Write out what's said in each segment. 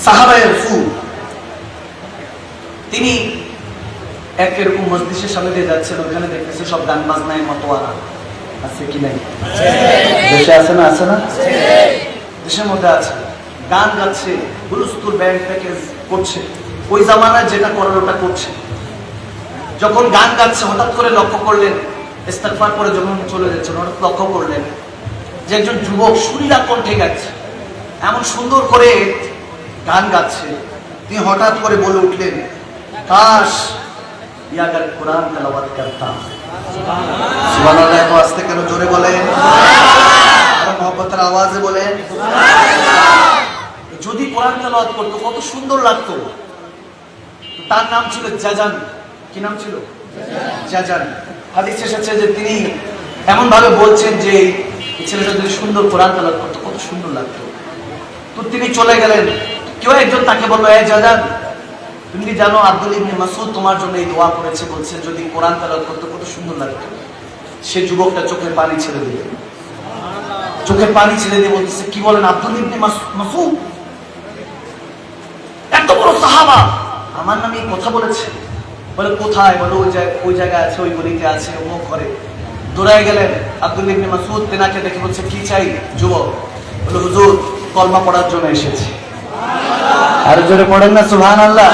সাহাবায়ে রাসূল তিনি এক এরকম মজলিসের সামনে দিয়ে যাচ্ছেন, ওখানে দেখতেছে সব গান বাজনায় মতোয়ারা আছে কি নাই? দেশে আছে না? আছে না? দেশের মধ্যে আছে, গান গাচ্ছে, হুলস্থুল ব্যান্ড প্যাকেজ করছে, ওই জামানায় যেটা করার ওটা করছে। যখন গান গাচ্ছে হঠাৎ করে লক্ষ্য করলেন, ইস্তেগফার করে যখন চলে যাচ্ছেন হঠাৎ লক্ষ্য করলেন যে একজন যুবক সুরিলা কণ্ঠে গাচ্ছে, এমন সুন্দর করে গান গাচ্ছে। তিনি হঠাৎ করে বলে উঠলেন, কাশ ये अगर कुरान तिलावत करता। सुभानाल्लाह। तो आस्ते केन जोरे बोलेन, আর মহব্বতের আওয়াজে বলেন। যদি কোরআন তেলাওয়াত করতো কত সুন্দর লাগতো। তার নাম ছিল জাজান। কি নাম ছিল? জাজান। হাদিসে এসেছে যে তিনি এমন ভাবে বলছেন যে এই ছেলেটা যদি সুন্দর কোরআন তেলাওয়াত করতো কত সুন্দর লাগতো। তো তিনি চলে গেলেন, কেউ একজন তাকে বললো, এ জাজান, তুমি কি জানো আব্দুল ইবনে মাসউদ তোমার জন্য এই দোয়া করেছে, বলছে যদি কোরআন তেলাওয়াত করতে কত সুন্দর লাগতো। সে যুবকটা চোখের পানি ছেড়ে দিল, চোখের পানি ছেড়ে দিয়ে বলতেছে, কি বলেন আব্দুল ইবনে মাসউদ এত বড় সাহাবা আমার নামে এই কথা বলেছে? বলে কোথায়? বলে ওই জায়গায় আছে, ওই গলিতে আছে, অমুক ঘরে। দৌড়ায় গেলেন আব্দুল ইবনে মাসউদ, তেনাকে দেখে বলছে, কি চাই? যুবক বলে, হুজুর কলমা পড়ার জন্য এসেছি। আর জোরে পড়েন না সুবহানাল্লাহ।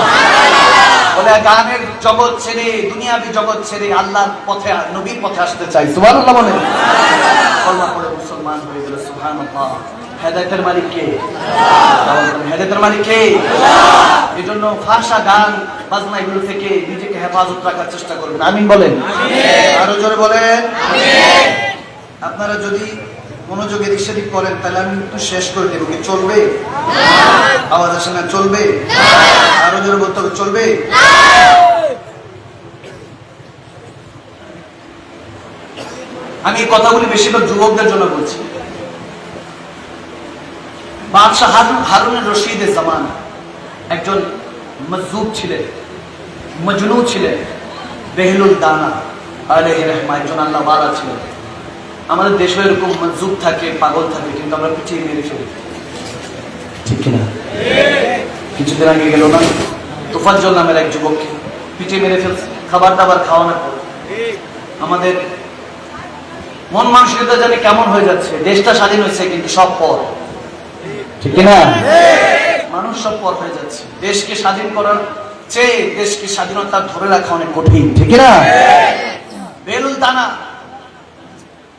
বলে গানের জগৎ ছেড়ে, দুনিয়াবি জগৎ ছেড়ে আল্লাহর পথে, নবীর পথে আসতে চাই। সুবহানাল্লাহ বলেন। কলমা পড়ে মুসলমান হয়ে গেল। সুবহানাল্লাহ। হেদায়েতের মালিক কে? হেদায়েতের মালিক কে? এজন্য ফাহশা গান বাজনা এগুলো থেকে নিজেকে হেফাজত রাখার চেষ্টা করবেন। আমিন বলেন। আরো জোরে বলেন। আপনারা যদি মনোযোগে দিক করেন তাহলে আমি একটু শেষ করে দেবো। কি চলবে? আওয়াজ আসে না? চলবে? আরো জোরে বলতে হবে, চলবে? আমি এই কথাগুলি বেশিরভাগ যুবকদের জন্য বলছি। বাদশাহ হারুনুর রশিদের জামান একজন মজজুব ছিলেন, মজনু ছিলেন, বেহলুল দানা আলাইহির রহমা, একজন আল্লাহ ওয়ালা ছিলেন। আমাদের দেশে এরকম মজজুব থাকে, পাগল থাকে, কিন্তু আমরা পিছিয়ে মেরে ফেলি, ঠিক কিনা? কিছুদিন আগে গেল না তোফাজ্জল নামের এক যুবককে পিছিয়ে মেরে ফেলছে, খাবার দাবার খাওয়ানোর পর। আমাদের মন মানসিকতা জানি কেমন হয়ে যাচ্ছে। দেশটা স্বাধীন হয়েছে কিন্তু সব পর, ঠিক কিনা? মানুষ সব পর হয়ে যাচ্ছে। দেশকে স্বাধীন করার চেয়ে দেশকে স্বাধীনতা ধরে রাখা অনেক কঠিন, ঠিক কিনা? বেলুল দানা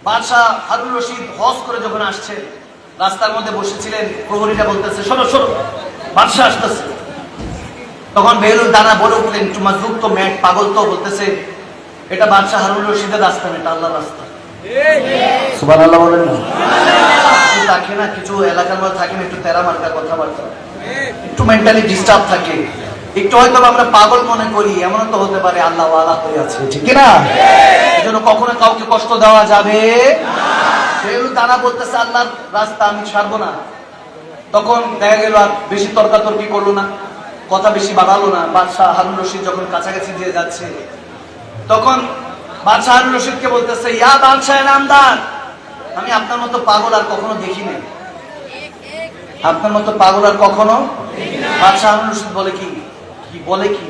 বাদশাহ হারুন রশিদ হজ করে যখন আসছে, রাস্তার মধ্যে বসেছিলেন, প্রহরীরা বলতেছে, শোনো শোনো বাদশাহ আসতেছে। তখন বেলুল দানা বলে উঠলেন, তোমার যুক্ত ম্যাট পাগল তো, বলতেছে এটা বাদশাহ হারুন রশিদের রাস্তা না, এটা আল্লাহর রাস্তা। সুবহানাল্লাহ বলেন না? থাকে না কিছু এলাকার মধ্যে থাকে না একটু তেরা মার্কা কথাবার্তা, একটু মেন্টালি ডিস্টার্ব থাকে, একটু হয়তো আমরা পাগল মনে করি, এমন তো হতে পারে আল্লাহ ওয়ালা হয়ে আছে, ঠিক না? এজন্য কখনো কাউকে কষ্ট দেওয়া যাবে না। বেলুল দানা বলতেছে আল্লাহর রাস্তা আমি ছাড়বো না। তখন দেখা গেল আর বেশি তর্কাতর্কি করলো না, কথা বেশি বাড়ালো না। বাদশাহ হারুন রশিদ যখন কাছাকাছি দিয়ে যাচ্ছে, তখন বাদশাহ হারুন রশিদকে বলতেছে, ইয়া বাদশাহ নামদার, আমি আপনার মতো পাগল আর কখনো দেখি নাই, আপনার মতো পাগল আর কখনো। বাদশাহ হারুন রশিদ বলে, কি বলে? কি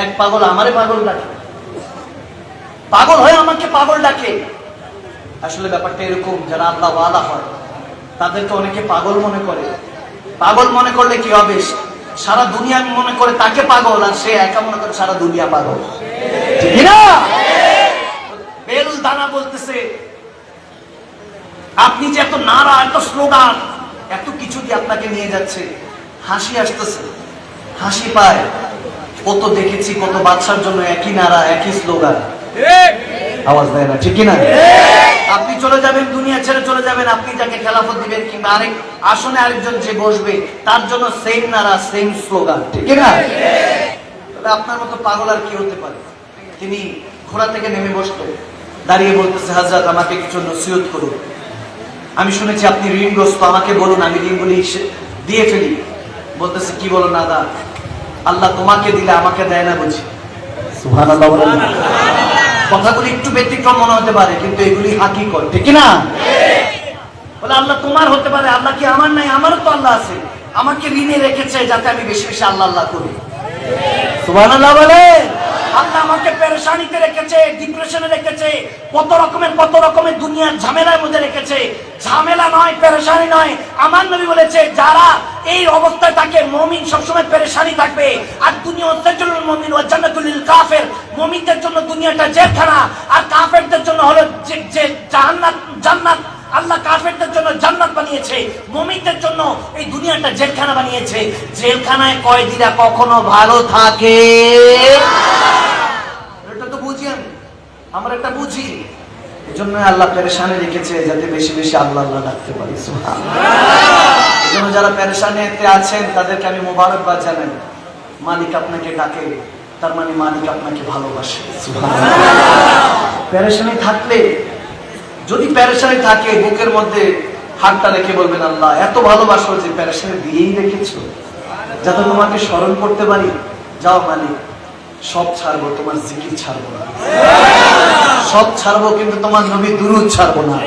এক পাগল আমারে পাগল ডাকে, পাগল হয় আমাকে পাগল ডাকে। আসলে ব্যাপারটা এরকম, যারা আল্লাহ ওয়ালা হয় তাদেরকে অনেকে পাগল মনে করে। পাগল মনে করলে কি হবে? সারা দুনিয়া মনে করে তাকে পাগল, আর সে একা মনে করে সারা দুনিয়া পাগল, ঠিক না? বেলুল দানা বলতেছে, আপনি যে এত নারা, এত স্লোগান, এত কিছু দিয়ে আপনাকে নিয়ে যাচ্ছে, হাসি আসতেছে, হাসি পায়। কত দেখেছি, কত বাদশার জন্য একই নারা, একই স্লোগান, আওয়াজ দেয় না, ঠিক না? আপনি চলে যাবেন, দুনিয়া ছেড়ে চলে যাবেন, আপনি যাকে খেলাফত দিবেন কিংবা আরেক আসনে আরেকজন যে বসবে তার জন্য সেম নারা, সেম স্লোগান, ঠিক না? তবে আপনার মতো পাগল আর কি হতে পারে? তিনি ঘোড়া থেকে নেমে বসলেন, দাঁড়িয়ে বলতেছে, হযরত আমাকে কিছু নসিহত করুন, আমি শুনেছি আপনি ঋণগ্রস্ত, আমাকে বলুন আমি ঋণগুলি দিয়ে ফেলি। বলতেছে, কি বলো নাদা, আল্লাহ তোমাকে দিলে আমাকে দেয় না বুঝি? সুবহানাল্লাহ বলেন। কথাগুলি একটু ব্যতিক্রম মনে হতে পারে, কিন্তু এগুলি হাকিকত, ঠিক না? বলে আল্লাহ তোমার হতে পারে, আল্লাহ কি আমার নাই? আমারও তো আল্লাহ আছে। আমাকে ঋণে রেখেছে যাতে আমি বেশি বেশি আল্লাহ আল্লাহ করি। সুবহানাল্লাহ বলে। আল্লাহ আমাকে পেরেশানিতে রেখেছে, ডিপ্রেশনে রেখেছে, কত রকমের দুনিয়ার ঝামেলার মধ্যে রেখেছে। ঝামেলা নয়, পেরেশানি নয়। আমার নবী বলেছে যারা এই অবস্থায় থাকে, মুমিন সবসময় পেরেশানি থাকবে। আর দুনিয়া হচ্ছে মুমিন ওয়া জান্নাতুল লিল কাফির, মুমিনদের জন্য দুনিয়াটা জেলখানা, আর কাফেরদের জন্য হলো যে জান্নাত। আল্লাহ কাফেরদের জন্য জান্নাত বানিয়েছে, মুমিনদের জন্য এই দুনিয়াটা জেলখানা বানিয়েছে। জেলখানায় কয়েদিরা কখনো ভালো থাকে, এটা তো বুঝি আমরা এটা বুঝি। এজন্য আল্লাহ পেরেশানি রেখেছে যাতে বেশি বেশি আল্লাহ আল্লাহ ডাকতে পারি। সুবহানাল্লাহ। এজন্য যারা পেরেশানিতে আছেন তাদেরকে আমি মোবারকবাদ জানাই। মালিক আপনাকে ডাকে, তার মানে মালিক আপনাকে ভালোবাসে। সুবহানাল্লাহ। পেরেশানি থাকলে, যদি পেরেশানি থাকে, বুকের মধ্যে হাতটা রেখে বলবেন আল্লাহ এত ভালোবাসো যে পেরেশানি দিয়েই রেখেছো যাতে তোমাকে স্মরণ করতে পারি। যাও মালিক, সব ছাড়বো, তোমার জিকির ছাড়বো না, সব ছাড়বো কিন্তু তোমার নবী দুরূদ ছাড়বো না,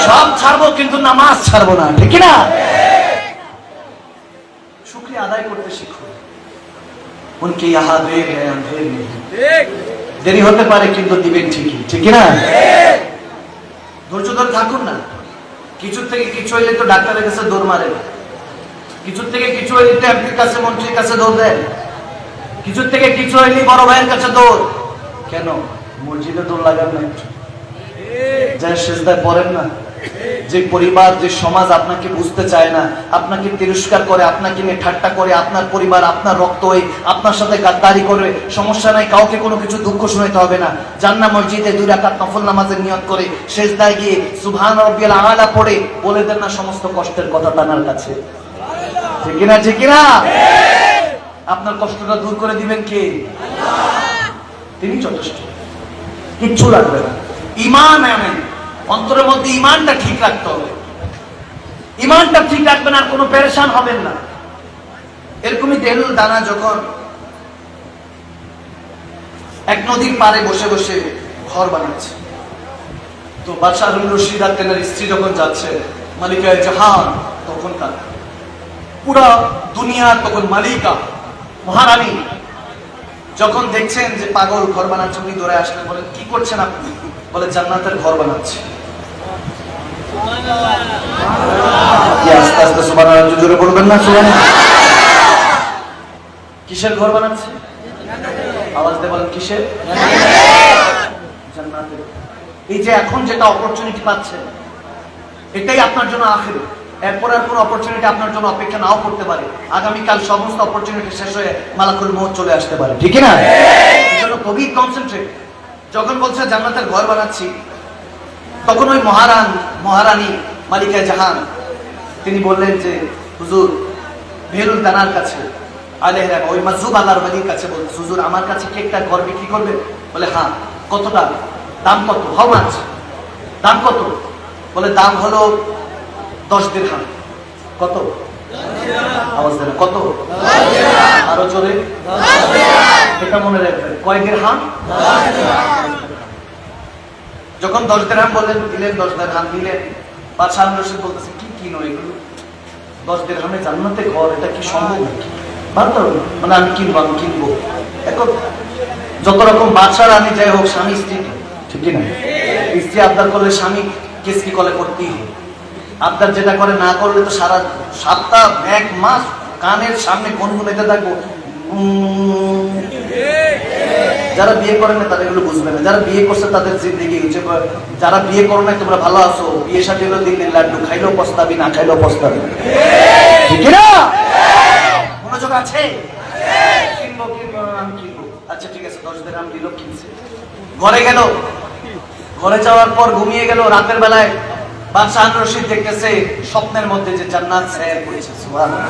সব ছাড়বো কিন্তু নামাজ ছাড়বো না। ঠিক না? শুকরিয়া আদায় করতে শিখো। উনকে ইহা দের হ্যায় আন্ধের নেই, দেরি হতে পারে কিন্তু দিবেন ঠিকই। ঠিক না? ধৈর্য ধরে থাকুন না। কিছুর থেকে কিছু হইলে তো ডাক্তারের কাছে দৌড় মারে, কিছুর থেকে কিছু হইলে তো এমপির কাছে, মন্ত্রীর কাছে দৌড় দেয়, কিছুর থেকে কিছু হইলে বড় ভাইয়ের কাছে দৌড়। কেন? মসজিদে দৌড় লাগান না, যা সেজদায় পড়েন না। যে পরিবার, যে সমাজ আপনাকে বুঝতে চায় না, আপনাকে তিরস্কার করে, আপনাকে নিয়ে ঠাট্টা করে, আপনার পরিবার আপনার রক্ত হয়ে আপনার সাথে গাদ্দারি করে, সমস্যা নাই, কাউকে কোনো কিছু দুঃখ শোনাতে হবে না। জান্নাত মসজিদে 2 রাকাত নফল নামাজের নিয়ত করে সেজদায় গিয়ে সুবহান রাব্বিয়াল আলা পড়ে বলে দেন না সমস্ত কষ্টের কথা তার কাছে। ঠিক কিনা? ঠিক কিনা? আপনার কষ্টটা দূর করে দিবেন কে? আল্লাহ। তিনি যথেষ্ট, কিচ্ছু লাগবে না। ঈমান আনেন, অন্তরের মধ্যে ঈমানটা ঠিক রাখতে হবে। ঈমানটা ঠিক রাখবেন আর কোনো পেরেশান হবেন না। এরকমই দেহলুল দানা যখন এক নদীর পাড়ে বসে বসে ঘর বানাচ্ছে, তো বাদশাহ হারুন রশিদ আর তেনার স্ত্রী যখন যাচ্ছে, মালিকা জাহান তখনকার পুরা দুনিয়ার তখন মালিকা মহারানী যখন দেখছেন যে পাগল ঘর বানাচ্ছে, উনি দৌড়ে আসলেন, বলেন কি করছেন আপনি? বলে জান্নাতের ঘর বানাচ্ছে। আস্তে আস্তে সুবহানাল্লাহ জোরে বলবেন না? সুবহানাল্লাহ। কিসের ঘর বানাচ্ছে? আওয়াজ দিয়ে বলেন কিসের? জান্নাতের। এই যে এখন যেটা অপরচুনিটি পাচ্ছেন, এটাই আপনার জন্য আখিরাত। এরপর আর কোনো অপরচুনিটি আপনার জন্য অপেক্ষা নাও করতে পারে। আগামীকাল সমস্ত অপরচুনিটি শেষ হয়ে মালাকুল মউত চলে আসতে পারে। ঠিক না? এই জন্য খুবই কনসেন্ট্রেট। যখন বলছে জান্নাতের ঘর বানাচ্ছি, তখন ওই মহারানী মালিকা জাহান তিনি বললেন যে হুজুর, বেহলুল দানার কাছে আলাইহিস ওই মাজুব আল্লাহর ওলির কাছে বলছে, হুজুর আমার কাছে কি একটা ঘর বিক্রি করবে? বলে হ্যাঁ। কতটা? দাম কত? How much? দাম কত? বলে দাম হলো 10 দিরহাম। কত? আওয়াজ দেন। কত? আরো জোরে। এটা মনে রাখবেন। কয় দিরহাম? যখন 10 দিরহাম বললেন, দিলেন 10 দিরহাম দিলেন। বাদশাহ হারুন রশিদ বলতেছে কি কিনো এগুলো? 10 দিরহামে জান্নাতে ঘর, এটা কি সম্ভব নাকি? ভাবতে হবে। মানে আমি কিনবো। এখন যত রকম বাদশাহ রানী যাই হোক, স্বামী স্ত্রী, ঠিক না? স্ত্রী আবদার করলে স্বামী কেস কি কলে করতেই হবে। আবদার যেটা করে না করলে তো সারা সপ্তাহ 1 মাস কানের সামনে গুনগুনাইতে থাকবো। যারা বিয়ে করে না তারা এগুলো বুঝবে না, যারা বিয়ে করছে তাদের জিন্দেগি হচ্ছে। যারা বিয়ে করো না তোমরা ভালো আছো, বিয়ে সাথে হলো দিল্লির লাড্ডু, খাইলেও পস্তাবি, না খাইলেও পস্তাবি। ঠিক না? মনোযোগ আছে? কিনবো। আচ্ছা ঠিক আছে, 10 দিরহাম দিল, কিনছে। ঘরে গেল, ঘরে যাওয়ার পর ঘুমিয়ে গেল। রাতের বেলায় বাদশাহ হারুন রশিদ দেখতেছে স্বপ্নের মধ্যে যে জান্নাত সৈর করেছে। সুবহানাল্লাহ।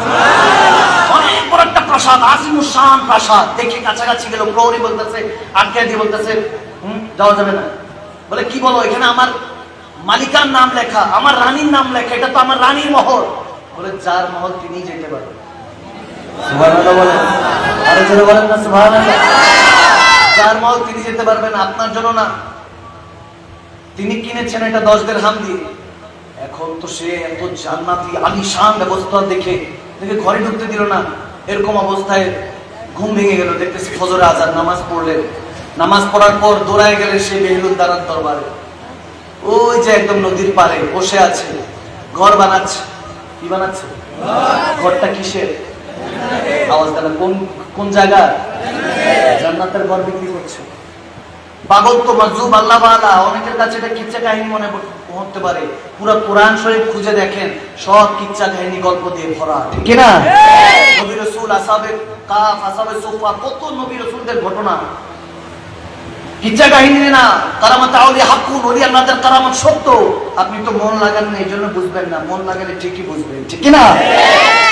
অনেক বড় একটা প্রাসাদ, আজিমুস শান প্রাসাদ। দেখে কাছাকাছি গেল, প্রহরী বলতেছে, আটকে দিয়ে বলতেছে যাওয়া যাবে না। বলে কি বলো? এখানে আমার মালিকার নাম লেখা, আমার রানীর নাম লেখা, এটা তো আমার রানীর মহল। বলে যার মহল তিনি যেতে পারেন। সুবহানাল্লাহ বলেন। আরে জোরে বলেন না সুবহানাল্লাহ। যার মহল তিনি যেতে পারবেন, আপনার জন্য না। তিনি কিনেছেন এটা 10 দিরহাম দিয়ে। এখন তো সে এত জান্নাতি আলিশান ব্যবস্থা দেখে দেখে ঘরে ঢুকতে দিল না। এরকম অবস্থায় ঘুম ভেঙে গেল, দেখতেছি ফজরে আজান, নামাজ পড়লেন। নামাজ পড়ার পর দৌড়ায় গেলেন সেই বেহুল দাঁড়ান দরবারে। ওই যে একদম নদীর পাড়ে বসে আছে, ঘর বানাচ্ছে। কি বানাচ্ছে? ঘরটা কিসের? আওয়াজ দেন। কোন জায়গা? জান্নাতের ঘর বিক্রি করছে। পাগল তো মাজুব আল্লাহ ওয়ালা। অনেকের কাছে এটা কিচ্ছা কাহিনী মনে হতে পারে, পুরো কোরআন শরীফ খুঁজে দেখেন, সব কিচ্ছা কাহিনী গল্প দিয়ে ভরা, ঠিক না? নবী রাসূল, আসহাবে কাফ, আসহাবে সুফা, কত নবী রাসূলদের ঘটনা, কিচ্ছা কাহিনী না। কারামাত আউলিয়া হাক্কুন, ওলি আল্লাহদের কারামত সত্য। আপনি তো মন লাগান না, এই জন্য বুঝবেন না। মন লাগালে ঠিকই বুঝবেন, ঠিক না?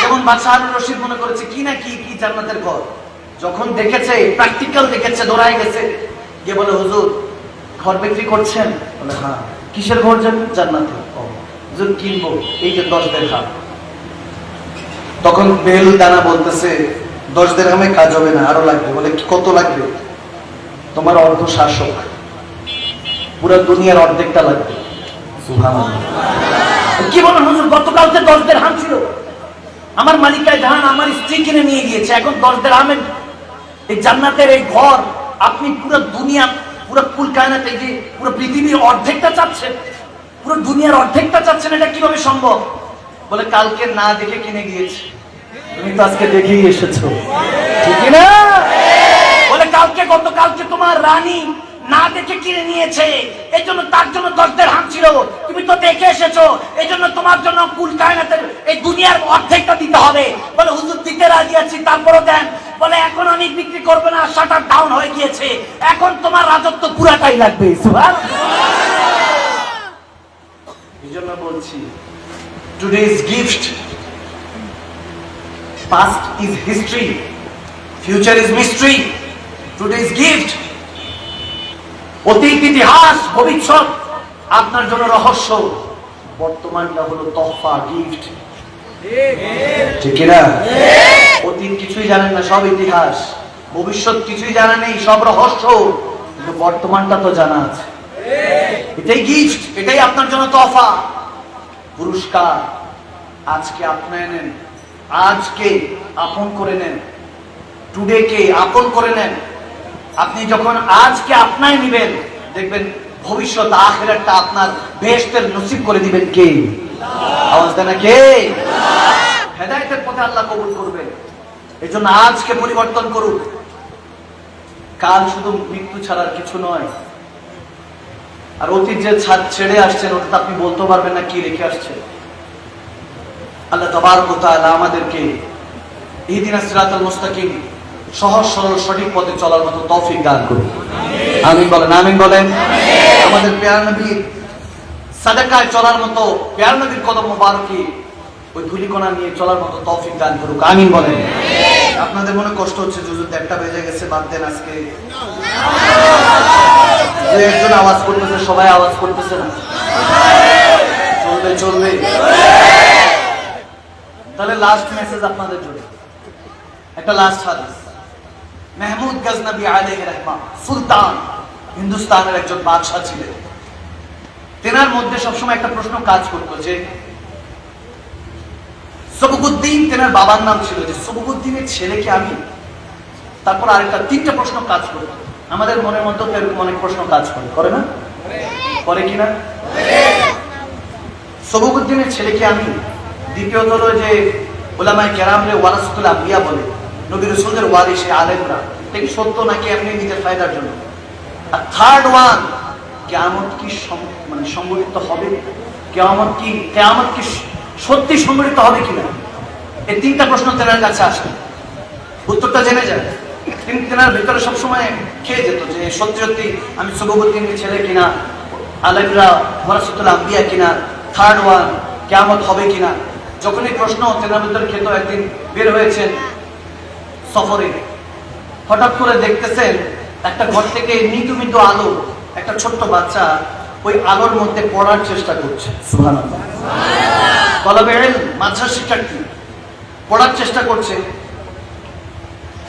যেমন বাদশাহ হারুন রশিদ মনে করেছে কি না কি জান্নাতের ঘর। যখন দেখেছে, প্র্যাকটিক্যাল দেখেছে, দৌড়ায় গেছে, গিয়ে বলে হুজুর ঘর বিক্রি করছেন? বলে হ্যাঁ। কিসের ঘর? যাবেন? জান্নাতে। হুজুর কিনবো, এই যে 10 দিরহাম। তখন বেহুল দানা বলতেছে 10 দিরহামে কাজ হবে না, আরো লাগবে। বলে কত লাগবে? তোমার অর্ধ শাসক, পুরো দুনিয়ার অর্ধেকটা লাগবে। সুবহানাল্লাহ। কি বলেন হুজুর? গতকালকে 10 দিরহাম ছিল, আমার মালিকায় জাহান আমার স্ত্রী কিনে নিয়ে গিয়েছে, এখন 10 দিরহামের এই জান্নাতের এই ঘর আপনি পুরো দুনিয়া, পুরো কুল কায়নাত, এই যে পুরো পৃথিবীর অর্ধেকটা চাচ্ছেন, পুরো দুনিয়ার অর্ধেকটা চাচ্ছেন, এটা কিভাবে সম্ভব? বলে কালকে না দেখে কিনে গিয়েছে, তুমি তো আজকে দেখেই এসেছো, ঠিক না? বলে গতকালকে তোমার রানী না দেখে কিনে নিয়েছে, এই জন্য তার জন্য 10 দিরহাম ছিল, তুমি তো দেখে এসেছো, এই জন্য তোমার জন্য কুল কায়নাতের এই দুনিয়ার অর্ধেকটা দিতে হবে। বলে হুজুর দিতে রাজি আছি, তারপরও দেন। বলে এখন আমি বিক্রি করবো না, শাটার ডাউন হয়ে গিয়েছে, এখন তোমার রাজত্ব পুরাটাই লাগবে। এই জন্য বলছি, today's gift, past is history, future is mystery. Today's gift, অতীত ইতিহাস ভবিষ্যৎ আপনার জন্য রহস্য, বর্তমানটা হলো তোহফা, গিফট, ঠিক না? অতীত কিছুই জানেন না, সব ইতিহাস। ভবিষ্যৎ কিছুই জানা নেই, সব রহস্য। কিন্তু বর্তমানটা তো জানা আছে, এটাই গিফট, এটাই আপনার জন্য তোহফা, পুরস্কার। আজকে আপনায় নেন, আজকে আপন করে নেন, টুডে কে আপন করে নেন। আপনি যখন আজকে আপনায় নিবেন, দেখবেন ভবিষ্যৎ আখিরাতটা আপনার বেহেশতের নসিব করে দিবেন কে? আওয়াজ দেন, কে? হেদায়েতের পথে আল্লাহ কবুল করবেন। এই জন্য আজকে পরিবর্তন করুন। কাল শুধু মৃত্যু ছাড়ার কিছু নয়। আর অতীত যে ছেড়ে আসছেন, ওটা আপনি বলতে পারবেন না কি রেখে আসছেন। আল্লাহ তাবারক ওয়া তাআলা আমাদেরকে ইহদিনাস সিরাতাল মুস্তাকিম, সহজ সরল সঠিক পথে চলার মতো তৌফিক দান করুন। আমিন বলেন, আমিন বলেন। আমাদের প্যারা নবীর সাদাকায় চলার মতো, প্যারা নবীর কদম মোবারকে ওই ধুলিকণা নিয়ে চলার মতো তৌফিক দান করুক। আমিন বলেন। আপনাদের মনে কষ্ট হচ্ছে, হুজুর 1টা বেজে গেছে, বাদ দেন। আজকে একজন আওয়াজ করতেছে, সবাই আওয়াজ করতেছে না, চলবে চলবে। তাহলে লাস্ট মেসেজ আপনাদের জন্য, একটা লাস্ট হাদিস। মাহমুদ গজনবী আলাইহির রহমা, সুলতান, হিন্দুস্তানের একজন বাদশাহ ছিলেন। তেনার মধ্যে সবসময় একটা প্রশ্ন কাজ করতো যে সবুগুদ্দিন, তেনার বাবার নাম ছিল, যে সবুগুদ্দিনের ছেলে কি আমি? তারপর আরেকটা 3টা প্রশ্ন কাজ করতো। আমাদের মনের মধ্যে এরকম অনেক প্রশ্ন কাজ করে না? করে কিনা? সবুগুদ্দিনের ছেলে কি আমি? দ্বিতীয়ত হলো যে উলামায়ে কেরামরে ওয়ারাসাতুল আম্বিয়া বলে, নবী রাসূলদের ওয়ারিস আলেমরা, ঠিক সত্য নাকি এমনি নিজের ফায়দার জন্য? আর থার্ড ওয়ান, কিয়ামত কি সংঘটিত হবে? কিয়ামত কি সত্যি সংঘটিত হবে কিনা? এই 3টা প্রশ্ন তেনার কাছে আসে, উত্তরটা জেনে যায়। কিন্তু তেনার ভিতরে সবসময় খেয়ে যেত যে সত্যি সত্যি আমি সবুগুদ্দিনের ছেলে কিনা, আলেমরা ওয়ারাসাতুল আম্বিয়া কিনা, থার্ড ওয়ান কিয়ামত হবে কিনা। যখন এই প্রশ্ন তেনার ভিতরে খেত, একদিন বের হয়েছেন সফরে, হঠাৎ করে দেখতেছেন একটা ঘর থেকে মৃদু মৃদু আলো, একটা ছোট্ট বাচ্চা ওই আলোর মধ্যে পড়ার চেষ্টা করছে। সুবহানাল্লাহ। তলাবে ইলম, মাদ্রাসা শিক্ষার্থী পড়ার চেষ্টা করছে।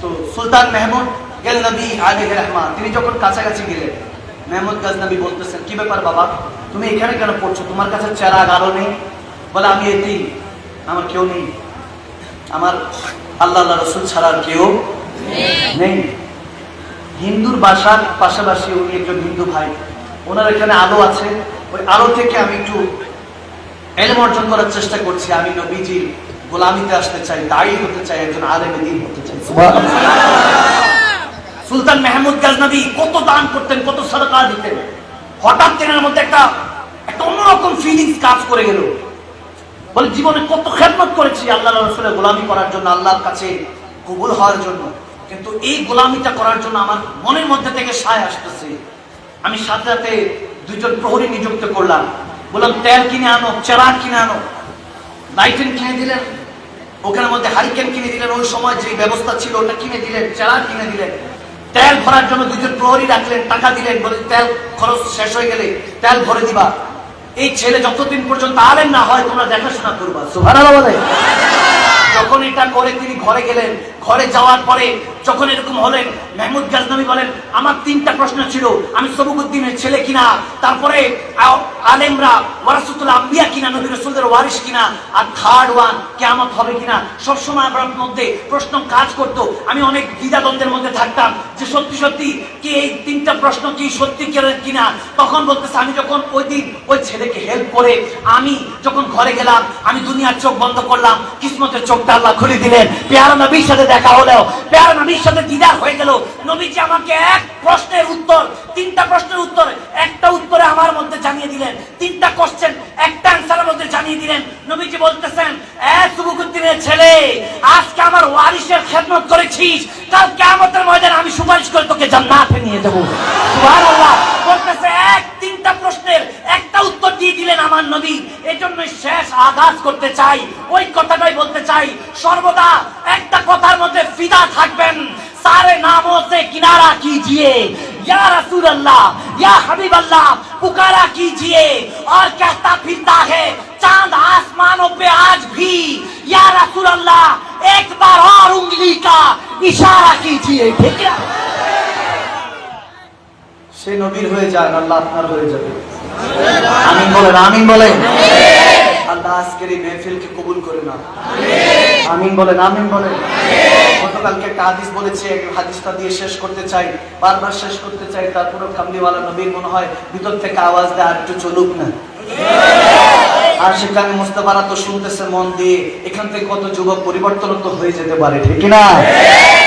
তো সুলতান মাহমুদ গজনবী আলাইহির রহমা, তিনি যখন কাছাকাছি গেলেন, মাহমুদ গজনবী বলতেছেন, কি ব্যাপার বাবা, তুমি এখানে কেন পড়ছো? তোমার কাছে চেরাগ আলো নেই? বলে আমি এতিম, আমার কেউ নেই, আমার আল্লাহ রসুল ছাড়া কেউ নেই। হিন্দুর বাসার পাশাপাশি উনি একজন হিন্দু ভাই, ওনার এখানে আলো আছে, ওই আলো থেকে আমি একটু ইলম অর্জন করার চেষ্টা করছি। আমি নবীজির গোলামিতে আসতে চাই, দায়ী হতে চাই, একজন আলেম দ্বীন হতে চাই। সুলতান মাহমুদ গজনবী কত দান করতেন, কত সাদকা দিতেন, হঠাৎ তেনার মধ্যে একটা অন্যরকম ফিলিংস কাজ করে গেল। বলে জীবনে কত খেদমত করেছি আল্লাহ রাসূলের গোলামি করার জন্য, আল্লাহর কাছে কবুল হওয়ার জন্য, কিন্তু এই গোলামিটা করার জন্য আমার মনের মধ্যে থেকে সায় আসতেছে। আমি সাথে সাথে দুইজন প্রহরী নিযুক্ত করলাম, বললাম তেল কিনে আনো, চেরাগ কিনে আনো, লাইটেন কিনে দিলেন, ওখানের মধ্যে হারিকেন কিনে দিলেন, ওই সময় যে ব্যবস্থা ছিল ওটা কিনে দিলেন, চেরাগ কিনে দিলেন, তেল ভরার জন্য দুইজন প্রহরী রাখলেন, টাকা দিলেন, বলে তেল খরচ শেষ হয়ে গেলে তেল ভরে দিবা। এই ছেলে যতদিন পর্যন্ত আলেম না হয় তোমরা দেখাশোনা করবা। সুবহানাল্লাহ বলে। যখন এটা করে তিনি ঘরে গেলেন, ঘরে যাওয়ার পরে যখন এরকম হলেন, মাহমুদ গজনবী বলেন আমার 3টা প্রশ্ন ছিল, আমি সবুকুদ্দিনের ছেলে কিনা, তারপরে আলেমরা ওয়ারাসাতুল আম্বিয়া কিনা, নবী রাসূলদের ওয়ারিস কিনা, আর থার্ড ওয়ান কিয়ামত হবে কিনা। সবসময় আমার মধ্যে প্রশ্ন কাজ করত, আমি অনেক দ্বিধাদ্বন্দ্বের মধ্যে থাকতাম যে সত্যি সত্যি কি এই 3টা প্রশ্ন কি সত্যি কিনা। তখন বলতেছে আমি যখন ওই দিন ওই ছেলেকে হেল্প করে আমি যখন ঘরে গেলাম, আমি দুনিয়ার চোখ বন্ধ করলাম, কিসমতের চোখটা আল্লাহ খুলে দিলেন, পেয়ারা নবীর সাথে দেখা হলো, পেয়ারা নবীর সাথে দিদার হয়ে গেল। নবীজি আমাকে এক প্রশ্নের উত্তর, 3টা প্রশ্নের উত্তর একটা উত্তরে আমার মধ্যে জানিয়ে দিলেন, 3টা কোশ্চেন একটা অ্যানসারের মধ্যে জানিয়ে দিলেন। নবীজি বলতেছেন এ সুবুকুদ্দিনের ছেলে, আজকে আমার ওয়ারিসের খেদমত করেছিস, কাল কিয়ামতের ময়দানে আমি সুপারিশ করে তোকে জান্নাতে নিয়ে যাব। সুবহানাল্লাহ। বলতেছে 3টা প্রশ্নের একটা উত্তর দিয়ে দিলেন আমার নবী। এজন্য শেষ আগাজ করতে চাই, ওই কথাটাই বলতে চাই, সর্বদা একটা কথার মধ্যে ফিদা থাকবেন, सारे नामों से किनारा कीजिए, या रसूल अल्लाह या हबीब अल्लाह पुकारा कीजिए, और कहता फिरता है चांद आसमानों पे आज भी, या रसूल अल्लाह एक बार और उंगली का इशारा कीजिए। ठीक है, সে নবীর হয়ে যান, আল্লাহ আপনার হয়ে যাবে। আমিন বলেন, আমিন বলেন। আল্লাহ আজকের এই মেহফিলকে কবুল করে না। আমিন বলেন, আমিন বলেন। গতকালকে একটা হাদিস বলেছি, হাদিসটা দিয়ে শেষ করতে চাই, বারবার শেষ করতে চাই, তারপরে কামলিওয়ালা নবীর মনে হয় ভিতর থেকে আওয়াজ দেয় আর একটু চলুক না। আর সেখানে মুস্তাফারা তো শুনতেছে মন দিয়ে, এখান থেকে কত যুবক পরিবর্তন তো হয়ে যেতে পারে, ঠিক না?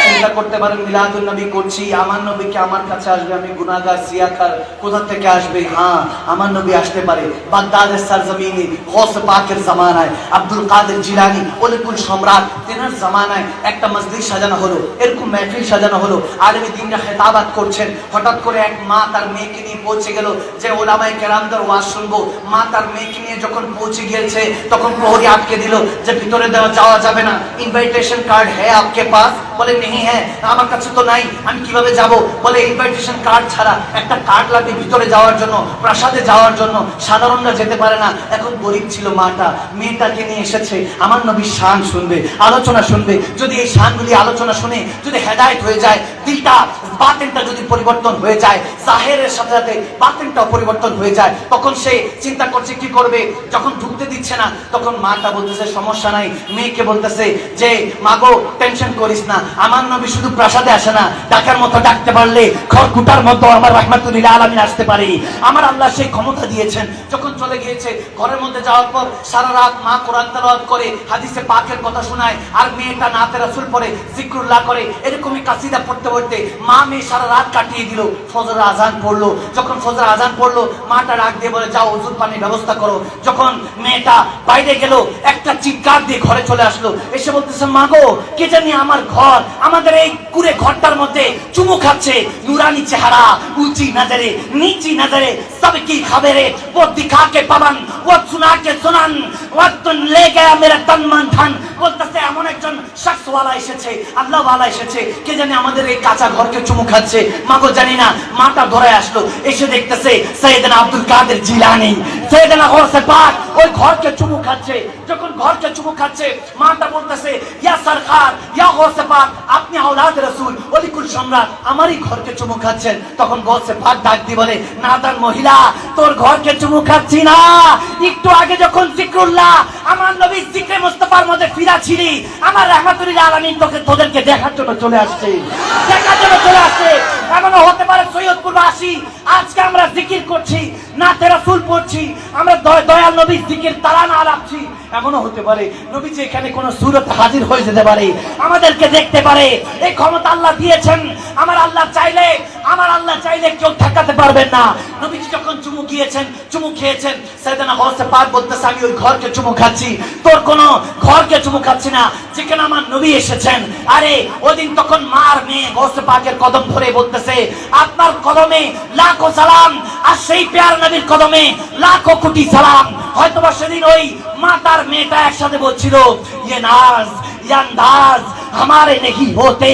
চিন্তা করতে পারেন মিলাদুন নবী করছি, আমার নবী কি আমার কাছে আসবে? আমি গুনাহগার সিয়াকার, কোথা থেকে আসবে? হ্যাঁ, আমার নবী আসতে পারে। বাগদাদের সরজমিনে গৌস পাকের জামানায় আব্দুল কাদের জিলানী ওলিকুল সম্রাট, তেনার জামানায় একটা মসজিদ সাজানো হলো, এরকম মেহফিল সাজানো হলো, আলেমে দ্বীনরা খেতাবাত করছেন। হঠাৎ করে এক মা তার মেয়েকে নিয়ে পৌঁছে গেল যে ওলামায়ে কেরামদের ওয়াজ শুনবো। মা তার মেয়েকে নিয়ে যখন পৌঁছে গিয়েছে, তখন প্রহরী আটকে দিল যে ভিতরে যাওয়া যাবে না। ইনভাইটেশন কার্ড হ্যাঁ আপকে পাস? বলে নেই। হ্যাঁ, আমার কাছে তো নাই, আমি কিভাবে যাব? বলে ইনভাইটেশন কার্ড ছাড়া একটা কার্ড লাগবে ভিতরে যাওয়ার জন্য, প্রাসাদে যাওয়ার জন্য, সাধারণরা যেতে পারে না। এখন গরিব ছিল মাটা, মেয়েটাকে নিয়ে এসেছে, আমার নবীর শান শুনবে, আলোচনা শুনবে। যদি এই শানগুলি আলোচনা শুনে যদি হেদায়েত হয়ে যায়, দিলটা বাতিনটা যদি পরিবর্তন হয়ে যায়, জাহেরের সাথে সাথে বাতিনটাও পরিবর্তন হয়ে যায়, তখন সে চিন্তা করছে কি করবে। যখন ঢুকতে দিচ্ছে না, তখন মাটা বলতেছে সমস্যা নাই, মেয়েকে বলতেছে যে মাগো টেনশন করিস না, আমার নবী শুধু প্রাসাদে আসে না, ডাকার মতো ডাকতে পারলে খড়কুটার মতো আমার রাহমাতুল আলামিন আসতে পারি, আমার আল্লাহ সেই ক্ষমতা দিয়েছেন। যখন চলে গিয়েছে ঘরের মধ্যে যাওয়ার পর সারা রাত মা কোরআন তেলাওয়াত করে, হাদিসে পাকের কথা শোনায়, আর মেয়েটা নাতে রাসূল পড়ে, জিকরুল্লাহ করে। এরকমই কাসিদা পড়তে পড়তে মা মেয়ে সারা রাত কাটিয়ে দিল। ফজর আজান পড়লো, যখন ফজর আজান পড়লো, মাটা ডাক দিয়ে বলে যাও ওযুর পানির ব্যবস্থা করো। যখন মেয়েটা বাইরে গেল, একটা চিৎকার দিয়ে ঘরে চলে আসলো, এসে বলতেছে মাগো কে জানি আমার ঘর, আমাদের এই কুড়ে ঘরটার মধ্যে চুমু খাচ্ছে, নুরানি চেহারা, উঁচি নজরে নিচি নজরে সবকি খবরে, वो दिखा के पवन, वो सुना के सुनन, वो तुम ले गया मेरा तन मन धन। বলতেছে এমন একজন শখস ওয়ালা এসেছে, আল্লাহ ওয়ালা এসেছে, কে জানি আমাদের এই কাঁচা ঘরকে চুমু খাচ্ছে। মাগো জানি না। মাটা ধরে আসলো, এসে দেখতেছে সৈয়দনা আব্দুল কাদের জিলানী, সৈয়দনা গৌসে পাক ওই ঘরকে চুমু খাচ্ছে। যখন ঘরকে চুমু খাচ্ছে, মাটা বলতেছে, ইয়া সরকার, ইয়া গৌসে পাক, আপনি আওলাদ রাসূল, অলিকুল সম্রাট, আমারই ঘরকে চুমু খাচ্ছেন। তখন গৌসে পাক ডাক দিয়ে বলে, নাদান মহিলা, তোর ঘরকে চুমু খাচ্ছি না, একটু আগে যখন জিকরুল্লাহ আমার নবী জিকরে মুস্তাফার মধ্যে ফিরা ছিলি, আমার রাহমাতুল আলামিন তোদেরকে দেখার জন্য চলে আসছে, দেখার জন্য চলে আসছে। এমনও হতে পারে সৈয়দপুর বাসী আজকে আমরা জিকির করছি, নাতে রাসূল পড়ছি, আমরা দয়াল নবীর জিকির তারানা আলাপছি, এমনও হতে পারে নবীজি এখানে কোন সূরত হাজির হয়ে যেতে পারে, আমাদেরকে দেখতে পারে। এই ক্ষমতা আল্লাহ দিয়েছেন। আমার আল্লাহ চাইলে কেউ ঠেকাতে পারবেন না। নবীজি যখন চুমু খেয়েছেন, সাইয়েদনা গৌসে পাক বলতেছে, আমি ওই ঘরকে চুমু খাচ্ছি, তোর কোন ঘরকে চুমু খাচ্ছি না, যেখানে আমার নবী এসেছেন। আরে ওদিন তখন মার মেয়ে গৌসে পাকের কদম ধরে বলতেছে, আপনার কদমে লাখো সালাম, আর সেই প্যার নবীর কদমে লাখো কোটি সালাম। হয়তোবা সেদিন ওই মা তার মেয়েটা একসাথে বলছিল, ये नाज ये अंदाज हमारे नहीं होते,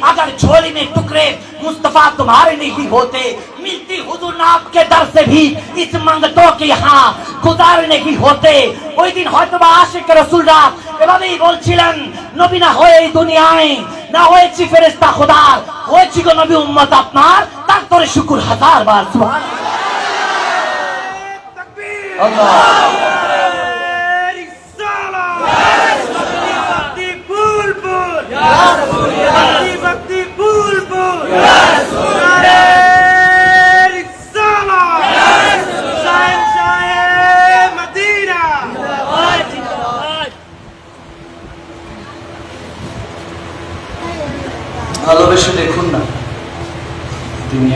अगर झोली में टुकड़े मुस्तफा तुम्हारे नहीं होते, मिलती हुजूर आपके दर से भी इस मंगतों के यहाँ गुजारे नहीं होते। ওই দিন হয়তোবা আশিক রাসূলরা এভাবেই বলছিলেন, নবী না হয়ে এই দুনিয়ায় না হয়েছি ফেরেশতা খোদার, হয়েছি গো নবী উম্মত আপনার, তার তোরে শুকর হাজার বার। সুবহানাল্লাহ, আল্লাহ ভালোবেসে দেখুন না, তিনি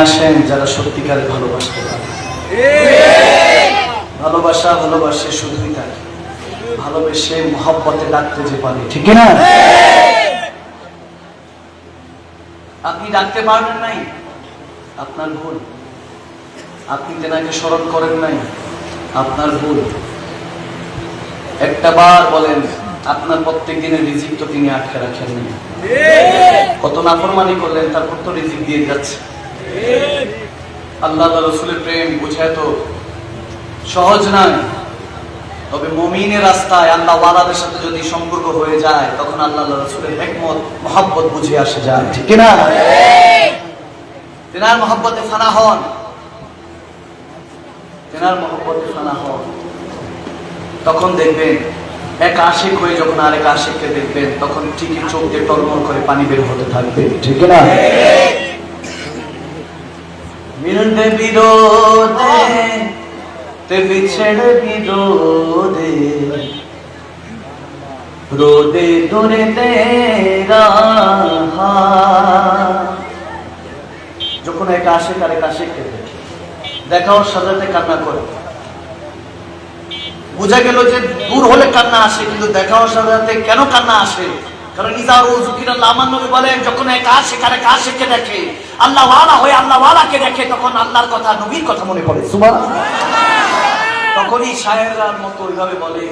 আসেন যারা সত্যিকারে ভালোবাসতে পারে। ভালোবাসে শুধুই তাকে, ভালোবেসে মহব্বতে ডাকতে যে পারে, ঠিক না? আপনি ডাকতে পারবেন নাই, আপনার ভুল। আপনি তেনাকে স্মরণ করেন নাই, আপনার ভুল। একটা বার বলেন, আপনার প্রত্যেক দিনের রিজিক তো তিনি আটকে রাখেন না। কত নাফরমানি করলেন, তারপর তো রিজিক দিয়ে যাচ্ছে। আল্লাহ রাসূলের প্রেম বুঝায় তো সহজ নয়, তবে মুমিনের রাস্তায় আল্লাহ ওয়ালাদের সাথে যদি সম্পর্ক হয়ে যায়, তখন আল্লাহ রাসূলের হিকমত মহব্বত বুঝে আসে যায়, ঠিক না? তেনার মহব্বতে ফানা হন, তখন দেখবেন এক আশিক হয়ে যখন আরেক আশিককে দেখবেন, তখন ঠিকই চোখ দিয়ে টলমল করে পানি বের হতে থাকবে, ঠিক না? মিলতে বিরোধে তে বিছড়ে বিরোধে, রোদে দূরে তেরা। যখন এক আশিক আরেক আশিককে দেখে, দেখাও সাজাতে কান্না করে, বোঝা গেল যে দূর হলে কান্না আসে, কিন্তু দেখাও সাজাতে কেন কান্না আসে? কারণ আমার নবী বলেন, যখন এক আশিক আরেক আশিককে দেখে, আল্লাহ ওয়ালা হয়ে আল্লাহ ওয়ালাকে দেখে, তখন আল্লাহর কথা, নবীর কথা মনে পড়ে। সুবহানাল্লাহ। তখনই শায়েরার মতো ওইভাবে বলে,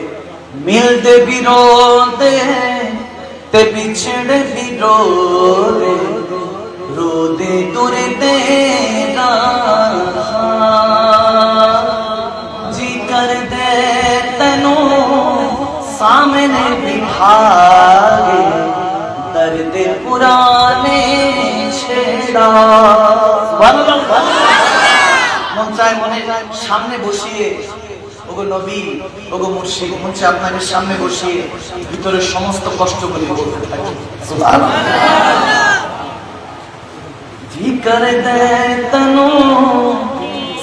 মিলতে বিরোধে তে বিছড়ে বিরোধে, রোদে দূরে তেরা। जी कर दे तनु सामने बिठा गे, दर्द पुराने छेड़ा। মন চায় মনে সামনে বসিয়ে, ওগো নবী, ওগো মুর্শিদ, মন চায় আপনাকে সামনে বসিয়ে ভিতরের সমস্ত কষ্টগুলি বলতে থাকি। সুবহানাল্লাহ। जी कर दे तनु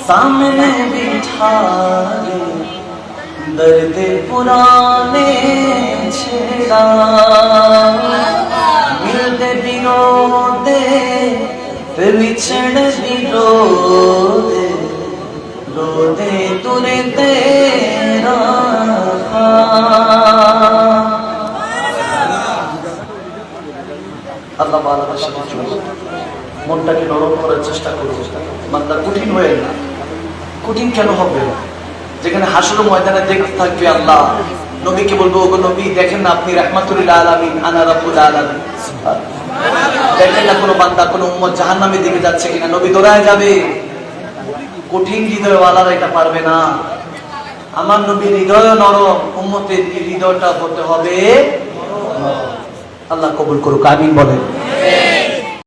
सामने बिठा गे, दर्द पुराने छेड़ा। मिलते बिरोदे फिर बिछड़ बिरोदे, रोदे तुरे तेरा। আল্লাহ ভালোবাসা মনটাকে নরম করার চেষ্টা করবো। বান্দা কঠিন হয়ে না, কঠিন কেন হবে? যেখানে হাসর ময়দানে দেখতে থাকবে আল্লাহ, নবীকে বলবো, ওগো নবী দেখেন না, আপনি রাহমাতুল আলামিন, আনা রাব্বুল আলামিন। দেখেন না কোনো বান্দা, কোনো উম্মত জাহান্নামের দিকে যাচ্ছে কিনা, নবী দৌড়ায় যাবে। কঠিন হৃদয়ওয়ালারা এটা পারবে না। আমার নবীর হৃদয় নরম, উম্মতের হৃদয়টা হতে হবে। আল্লাহ কবুল করুক, আমিন বলেন।